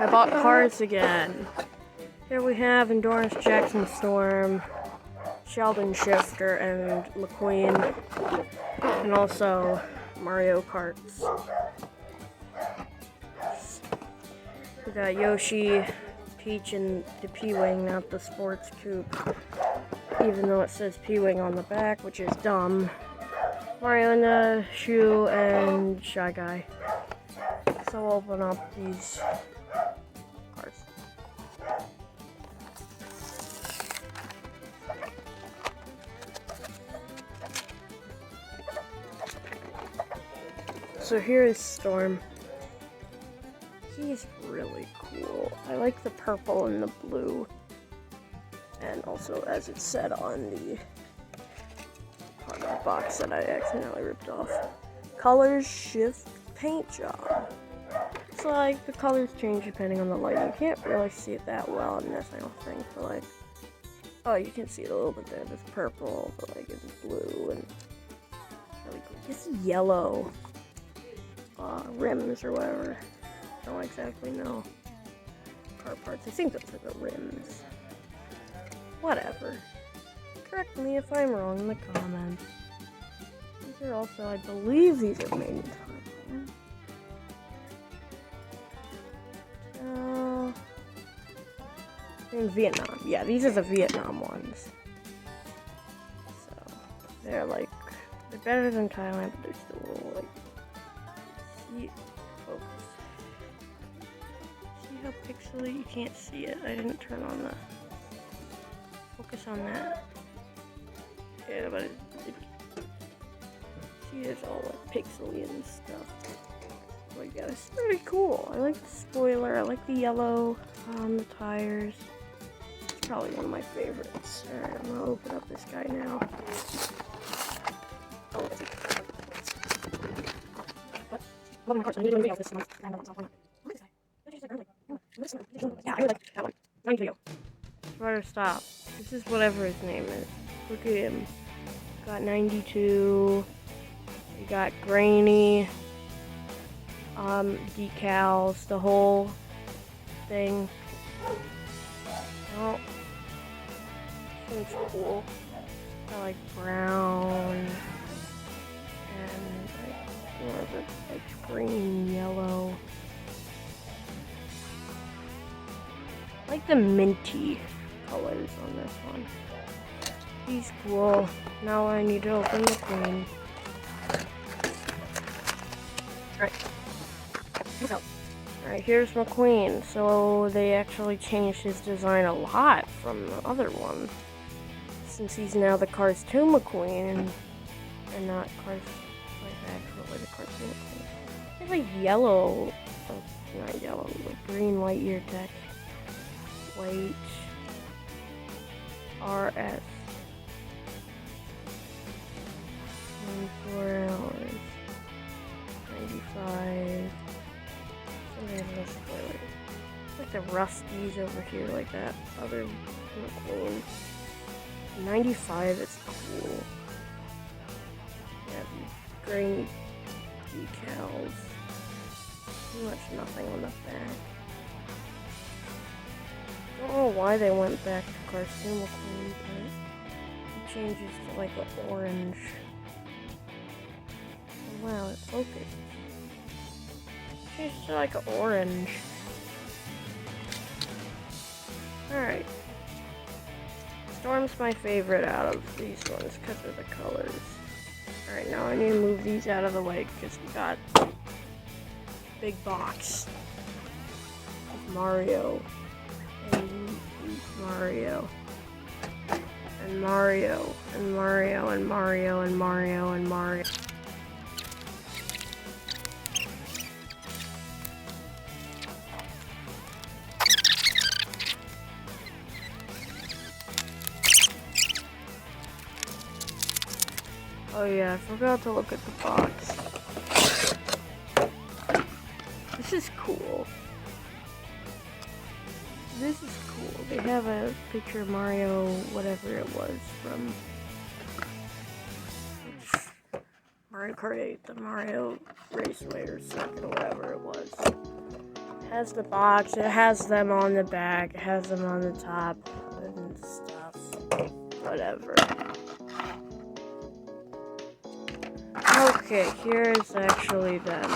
I bought cards again. Here we have Endurance Jackson Storm, Sheldon Shifter, and McQueen, and also Mario Karts. We got Yoshi, Peach, and the P-Wing, not the Sports Coupe, even though it says P-Wing on the back, which is dumb. Mario in the shoe, and Shy Guy. So we'll open up these cards. So here is Storm. He's really cool. I like the purple and the blue. And also, as it said on the part of the box that I accidentally ripped off, colors shift paint job. So like the colors change depending on the light. You can't really see it that well in this, I don't think, but like, oh, you can see it a little bit there. There's purple, but like it's blue, and it's really cool. It's yellow rims or whatever. I don't exactly know. Car parts. I think those are the rims. Whatever. Correct me if I'm wrong in the comments. These are also, I believe these are made in Thailand. In Vietnam. Yeah, these are the Vietnam ones. So, they're better than Thailand, but they're still a little focus. See how pixely? You can't see it. I didn't turn on the focus on that. Yeah, but see, it's all like pixely and stuff. Oh yeah, it's pretty cool. I like the spoiler. I like the yellow on the tires. It's probably one of my favorites. Alright, I'm gonna open up this guy now. One of my cards. I need to do a video of this month. I don't know what's on. Yeah, I really like that one. Running video. Try to stop. This is whatever his name is. Look at him. Got 92. We got grainy. Decals. The whole thing. Oh. Seems cool. Got like brown. And like more of a like green, yellow. I like the minty colors on this one. He's cool. Now I need to open the queen. Alright, here's McQueen. So they actually changed his design a lot from the other one. Since he's now the Cars 2 McQueen and not Cars like actually the Cars 2 McQueen. It's like yellow, not yellow, like green Lightyear tech. White RS 24 hours 95. Like the rusties over here, like that other McQueen. 95 is cool. Yeah, these green decals. Pretty much nothing on the back. I don't know why they went back to Cars 2 McQueen, but it changes to like an orange. Oh, wow, it focused. It changes to like an orange. Alright. Storm's my favorite out of these ones because of the colors. Alright, now I need to move these out of the way because we got a big box of Mario. And Mario. And Mario. And Mario. And Mario. And Mario. And Mario. Oh yeah, I forgot to look at the box. This is cool. This is cool. They have a picture of Mario, whatever it was, from Mario Kart 8, the Mario Raceway or circuit or whatever it was. has the box, it has them on the back, it has them on the top, and stuff. Whatever. Okay, here's actually them.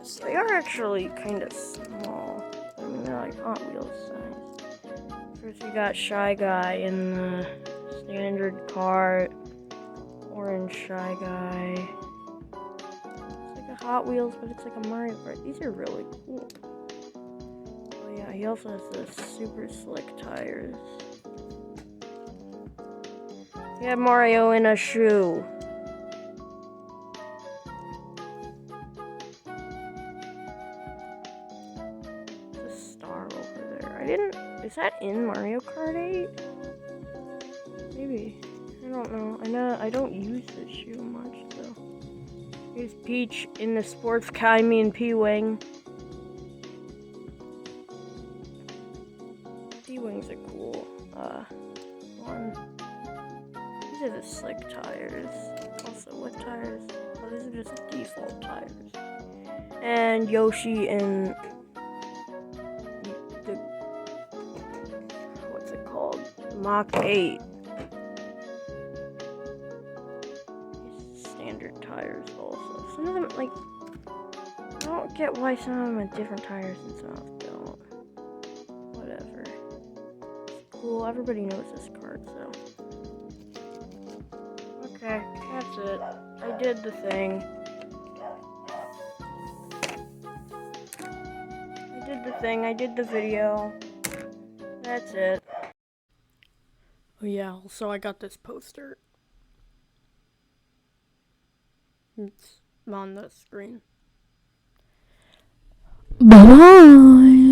So they are actually kind of small. I mean, they're like Hot Wheels size. First you got Shy Guy in the standard cart. Orange Shy Guy. It's like a Hot Wheels, but it's like a Mario Kart. These are really cool. Oh yeah, he also has the super slick tires. You have Mario in a shoe. There's a star over there. Is that in Mario Kart 8? Maybe. I don't know. I don't use this shoe much, though. Here's Peach in the sports Kaimi and P-Wing. P-Wings are cool. One. These are the slick tires. Also, what tires? Oh, these are just default tires. And Yoshi in the what's it called? Mach 8. Standard tires also. Some of them, like, I don't get why some of them have different tires and some of them don't. Whatever. It's cool. Everybody knows this card, so. Okay, that's it. I did the thing. I did the video. That's it. Oh yeah, also I got this poster. It's on the screen. Bye-bye!